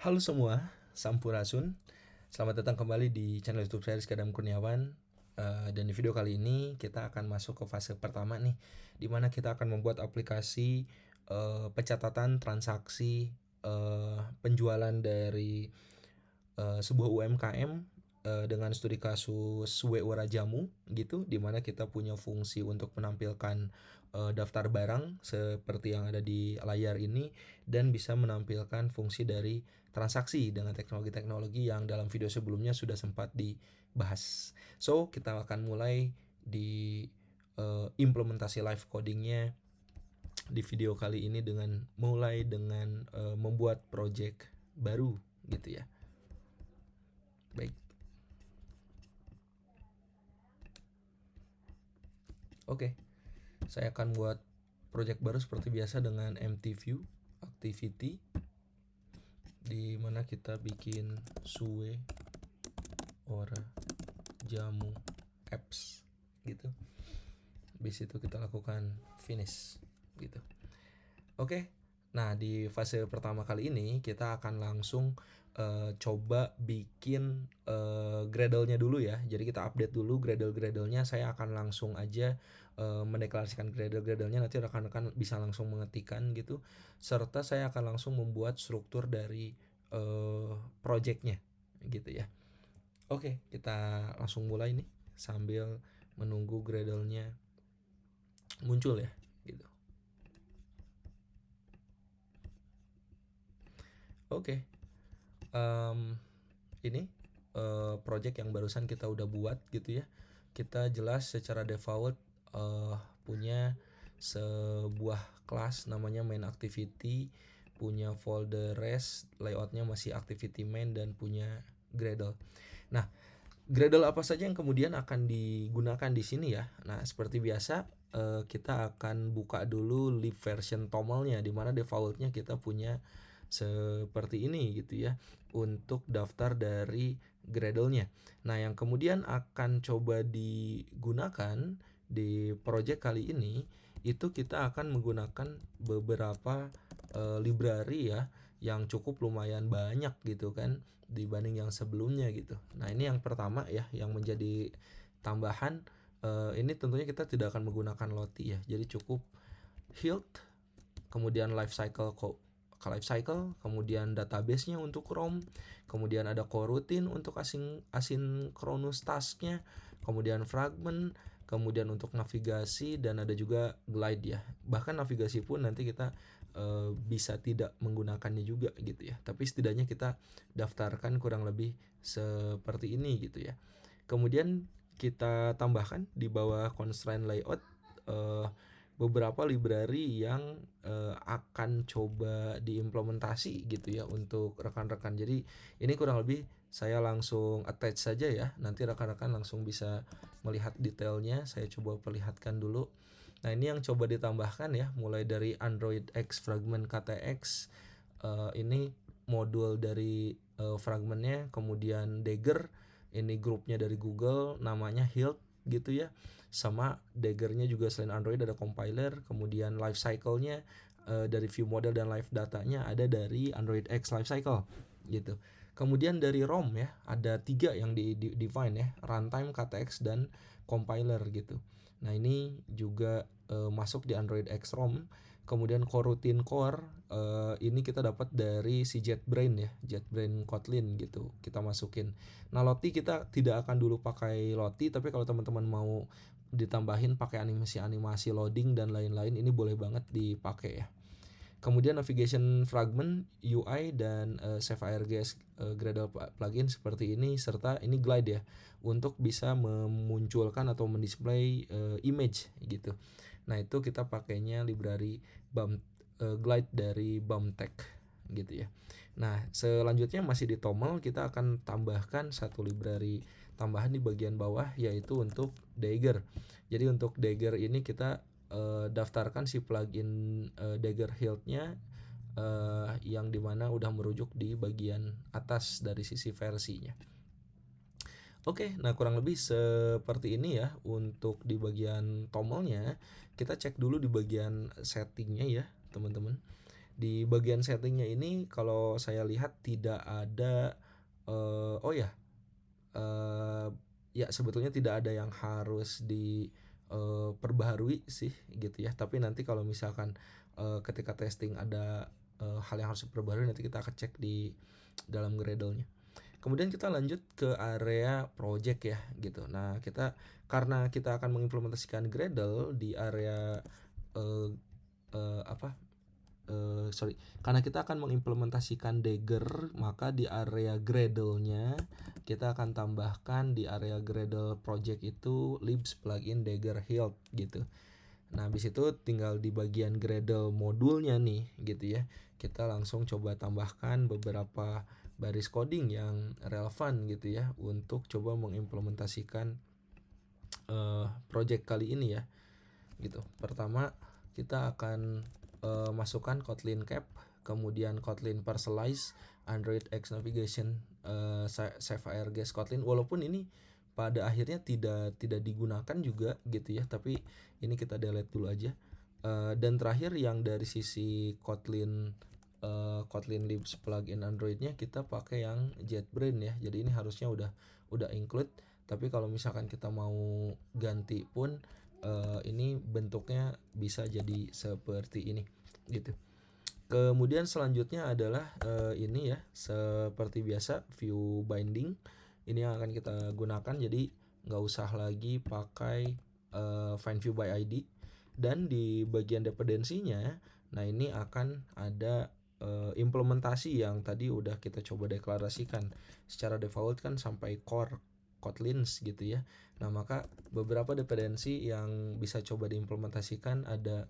Halo semua, Sampurasun. Selamat datang kembali di channel YouTube saya Rizky Adam Kurniawan. Dan di video kali ini kita akan masuk ke fase pertama nih, di mana kita akan membuat aplikasi pencatatan transaksi penjualan dari sebuah UMKM dengan studi kasus WO Rajamu gitu, di mana kita punya fungsi untuk menampilkan daftar barang seperti yang ada di layar ini, dan bisa menampilkan fungsi dari transaksi dengan teknologi-teknologi yang dalam video sebelumnya sudah sempat dibahas. So, kita akan mulai di implementasi live codingnya di video kali ini dengan membuat project baru gitu ya. Baik. Oke. Saya akan buat project baru seperti biasa dengan empty view activity, di mana kita bikin suwe ora jamu apps gitu. Habis itu kita lakukan finish gitu. Oke. Nah, di fase pertama kali ini kita akan langsung coba bikin Gradle-nya dulu ya. Jadi kita update dulu Gradle-Gradle-nya. Saya akan langsung aja mendeklarasikan Gradle-Gradle-nya. Nanti rekan-rekan bisa langsung mengetikkan gitu. Serta saya akan langsung membuat struktur dari project-nya gitu ya. Oke, kita langsung mulai nih sambil menunggu Gradle-nya muncul ya gitu. Oke. Ini project yang barusan kita udah buat gitu ya. Kita jelas secara default punya sebuah kelas namanya main activity, punya folder rest, layoutnya masih activity main, dan punya Gradle. Nah, Gradle apa saja yang kemudian akan digunakan di sini ya. Nah, seperti biasa kita akan buka dulu lib version toml-nya, di mana defaultnya kita punya seperti ini gitu ya untuk daftar dari Gradle-nya. Nah, yang kemudian akan coba digunakan di project kali ini itu kita akan menggunakan beberapa library ya yang cukup lumayan banyak gitu kan dibanding yang sebelumnya gitu. Nah, ini yang pertama ya yang menjadi tambahan. Ini tentunya kita tidak akan menggunakan Lottie ya. Jadi cukup Hilt, kemudian lifecycle, kemudian database-nya untuk ROM, kemudian ada coroutine untuk asynchronous task-nya, kemudian fragment, kemudian untuk navigasi, dan ada juga glide ya. Bahkan navigasi pun nanti kita bisa tidak menggunakannya juga gitu ya. Tapi setidaknya kita daftarkan kurang lebih seperti ini gitu ya. Kemudian kita tambahkan di bawah constraint layout beberapa library yang akan coba diimplementasi gitu ya untuk rekan-rekan. Jadi ini kurang lebih saya langsung attach saja ya. Nanti rekan-rekan langsung bisa melihat detailnya. Saya coba perlihatkan dulu. Nah, ini yang coba ditambahkan ya, mulai dari Android X fragment KTX, ini modul dari fragmentnya, kemudian Dagger, ini grupnya dari Google, namanya Hilt gitu ya. Sama Dagger-nya juga selain Android ada compiler, kemudian lifecycle-nya dari view model dan live datanya ada dari Android X lifecycle gitu. Kemudian dari ROM ya ada 3 yang di define ya, runtime, KTX, dan compiler gitu. Nah, ini juga masuk di Android X ROM. Kemudian coroutine core ini kita dapat dari si JetBrain ya, JetBrain Kotlin gitu. Kita masukin. Nah, Lottie kita tidak akan dulu pakai Lottie, tapi kalau teman-teman mau ditambahin pakai animasi loading dan lain-lain, ini boleh banget dipakai ya. Kemudian navigation fragment, UI, dan Save AirGS Gradle plugin seperti ini, serta ini glide ya untuk bisa memunculkan atau mendisplay image gitu. Nah, itu kita pakainya library glide dari BumpTech gitu ya. Nah, selanjutnya masih di toml, kita akan tambahkan satu library tambahan di bagian bawah, yaitu untuk Dagger. Jadi untuk Dagger ini kita daftarkan si plugin Dagger Hilt-nya yang dimana udah merujuk di bagian atas dari sisi versinya. Oke, nah kurang lebih seperti ini ya untuk di bagian toml-nya. Kita cek dulu di bagian settingnya ya teman-teman. Di bagian settingnya ini kalau saya lihat tidak ada oh ya, eh, ya sebetulnya tidak ada yang harus di perbaharui sih gitu ya. Tapi nanti kalau misalkan ketika testing ada hal yang harus diperbarui, nanti kita akan cek di dalam Gradle-nya. Kemudian kita lanjut ke area project ya gitu. Nah, karena kita akan mengimplementasikan Gradle di area eh, apa karena kita akan mengimplementasikan Dagger, maka di area Gradle-nya kita akan tambahkan di area Gradle project itu libs plugin Dagger Hilt gitu. Nah, habis itu tinggal di bagian Gradle modulnya nih gitu ya. Kita langsung coba tambahkan beberapa baris coding yang relevan gitu ya untuk coba mengimplementasikan project kali ini ya gitu. Pertama kita akan masukkan Kotlin Cap, kemudian Kotlin Parcelize, Android X Navigation, Save Air Gas Kotlin. Walaupun ini pada akhirnya tidak digunakan juga gitu ya, tapi ini kita delete dulu aja. Dan terakhir yang dari sisi Kotlin libs plugin Androidnya kita pakai yang JetBrains ya. Jadi ini harusnya udah include. Tapi kalau misalkan kita mau ganti pun ini bentuknya bisa jadi seperti ini gitu. Kemudian selanjutnya adalah ini ya, seperti biasa view binding ini yang akan kita gunakan. Jadi nggak usah lagi pakai find view by ID. Dan di bagian dependensinya, nah ini akan ada implementasi yang tadi udah kita coba deklarasikan secara default kan sampai core Kotlins gitu ya. Nah, maka beberapa dependensi yang bisa coba diimplementasikan ada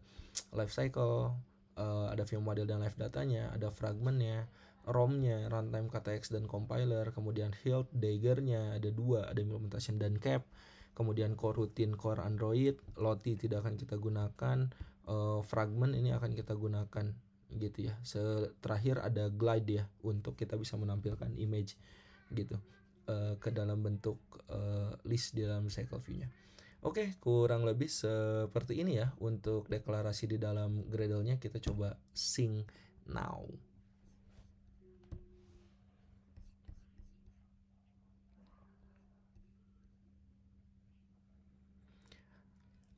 lifecycle, ada view model dan live datanya, ada fragmentnya, ROM-nya, runtime KTX dan compiler, kemudian Hilt, Dagger-nya ada 2, ada implementation dan cap, kemudian core routine, core Android, Lottie tidak akan kita gunakan, fragment ini akan kita gunakan gitu ya. Terakhir ada glide ya untuk kita bisa menampilkan image gitu ke dalam bentuk list di dalam cycle view-nya. Oke, kurang lebih seperti ini ya untuk deklarasi di dalam Gradle-nya. Kita coba sing now.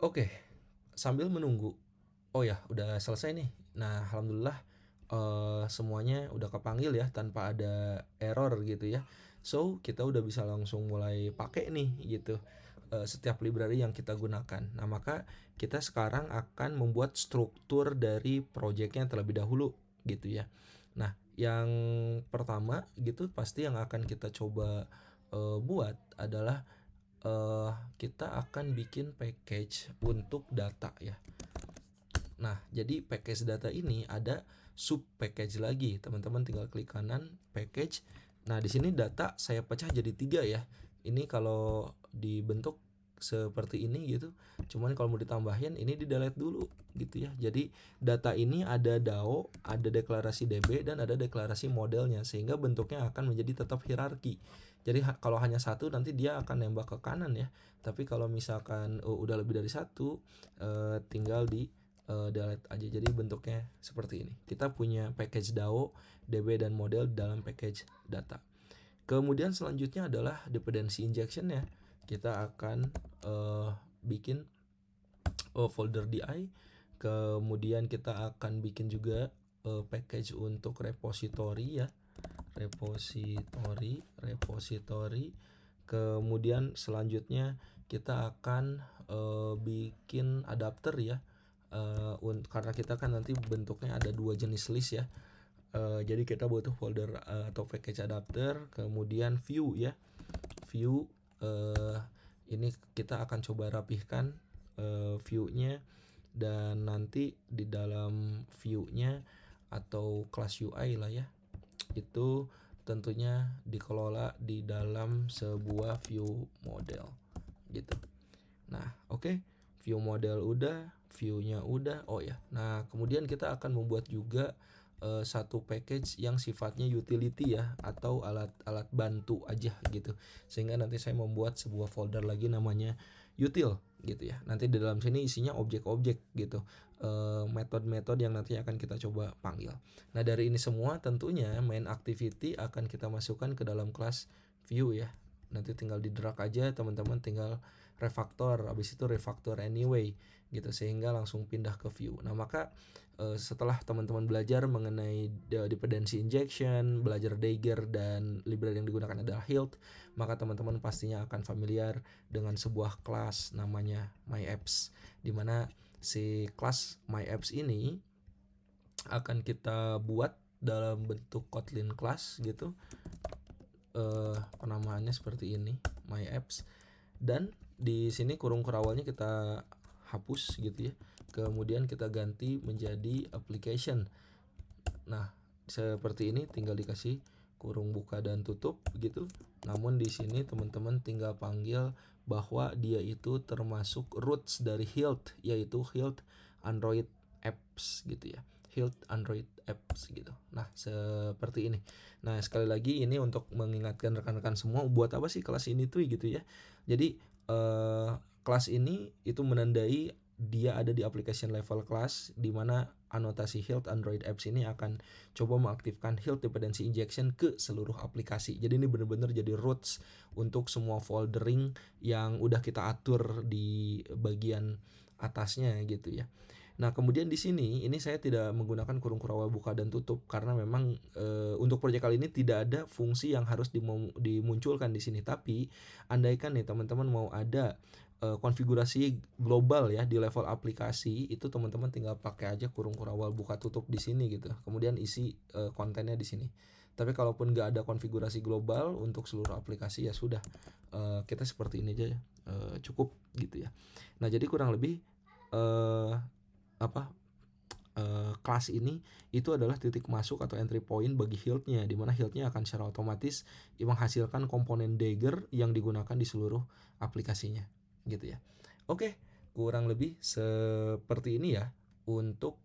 Oke, sambil menunggu. Oh ya, udah selesai nih. Nah, alhamdulillah semuanya udah kepanggil ya tanpa ada error gitu ya. So kita udah bisa langsung mulai pakai nih gitu setiap library yang kita gunakan. Nah, maka kita sekarang akan membuat struktur dari projectnya terlebih dahulu gitu ya. Nah, yang pertama gitu pasti yang akan kita coba buat adalah kita akan bikin package untuk data ya. Nah, jadi package data ini ada sub package lagi. Teman-teman tinggal klik kanan package. Nah, di sini data saya pecah jadi 3 ya. Ini kalau dibentuk seperti ini gitu. Cuman kalau mau ditambahin ini di delete dulu gitu ya. Jadi data ini ada DAO, ada deklarasi DB dan ada deklarasi modelnya sehingga bentuknya akan menjadi tetap hierarki. Jadi kalau hanya satu nanti dia akan nembak ke kanan ya. Tapi kalau misalkan udah lebih dari satu tinggal di delete aja. Jadi bentuknya seperti ini. Kita punya package DAO, DB dan model dalam package data. Kemudian selanjutnya adalah dependency injection ya. Kita akan bikin folder DI. Kemudian kita akan bikin juga package untuk repository ya. Repository. Kemudian selanjutnya kita akan bikin adapter ya. Karena kita kan nanti bentuknya ada 2 jenis list ya. Jadi kita butuh folder atau package adapter, kemudian view ya. View ini kita akan coba rapihkan view-nya, dan nanti di dalam view-nya atau class UI lah ya, itu tentunya dikelola di dalam sebuah view model gitu. Nah, oke. View model udah, view-nya udah. Oh ya. Nah, kemudian kita akan membuat juga satu package yang sifatnya utility ya, atau alat bantu aja gitu. Sehingga nanti saya membuat sebuah folder lagi namanya util gitu ya. Nanti di dalam sini isinya objek-objek gitu, metode-metode yang nanti akan kita coba panggil. Nah dari ini semua tentunya main activity akan kita masukkan ke dalam kelas view ya. Nanti tinggal di drag aja, teman-teman tinggal refactor, habis itu refactor anyway gitu, sehingga langsung pindah ke view. Nah maka setelah teman-teman belajar mengenai dependency injection, belajar Dagger, dan library yang digunakan adalah Hilt, maka teman-teman pastinya akan familiar dengan sebuah kelas namanya myApps, dimana si kelas myApps ini akan kita buat dalam bentuk Kotlin class gitu. Penamaannya seperti ini, myApps, dan di sini kurung kerawalnya kita hapus gitu ya, kemudian kita ganti menjadi application. Nah seperti ini, tinggal dikasih kurung buka dan tutup gitu. Namun di sini teman-teman tinggal panggil bahwa dia itu termasuk roots dari Hilt, yaitu Hilt Android Apps gitu ya, Hilt Android Apps gitu. Nah seperti ini. Nah sekali lagi ini untuk mengingatkan rekan-rekan semua, buat apa sih kelas ini tuh gitu ya. Jadi kelas ini itu menandai dia ada di application level class, di mana anotasi Hilt Android Apps ini akan coba mengaktifkan Hilt dependency injection ke seluruh aplikasi. Jadi ini benar-benar jadi roots untuk semua foldering yang udah kita atur di bagian atasnya gitu ya. Nah kemudian di sini ini saya tidak menggunakan kurung kurawal buka dan tutup karena memang untuk proyek kali ini tidak ada fungsi yang harus dimunculkan di sini. Tapi andaikan nih teman-teman mau ada konfigurasi global ya di level aplikasi, itu teman-teman tinggal pakai aja kurung kurawal buka tutup di sini gitu. Kemudian isi kontennya di sini. Tapi kalaupun nggak ada konfigurasi global untuk seluruh aplikasi, ya sudah, kita seperti ini aja ya, cukup gitu ya. Nah jadi kurang lebih kelas ini itu adalah titik masuk atau entry point bagi Hilt-nya, di mana Hilt-nya akan secara otomatis menghasilkan komponen Dagger yang digunakan di seluruh aplikasinya gitu ya. Oke, kurang lebih seperti ini ya untuk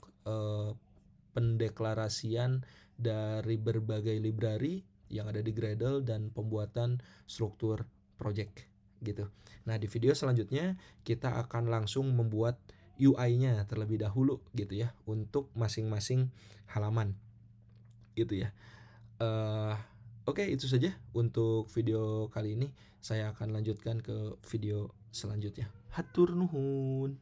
pendeklarasian dari berbagai library yang ada di Gradle dan pembuatan struktur project gitu. Nah di video selanjutnya kita akan langsung membuat UI-nya terlebih dahulu gitu ya, untuk masing-masing halaman gitu ya. Oke, itu saja untuk video kali ini. Saya akan lanjutkan ke video selanjutnya. Hatur nuhun.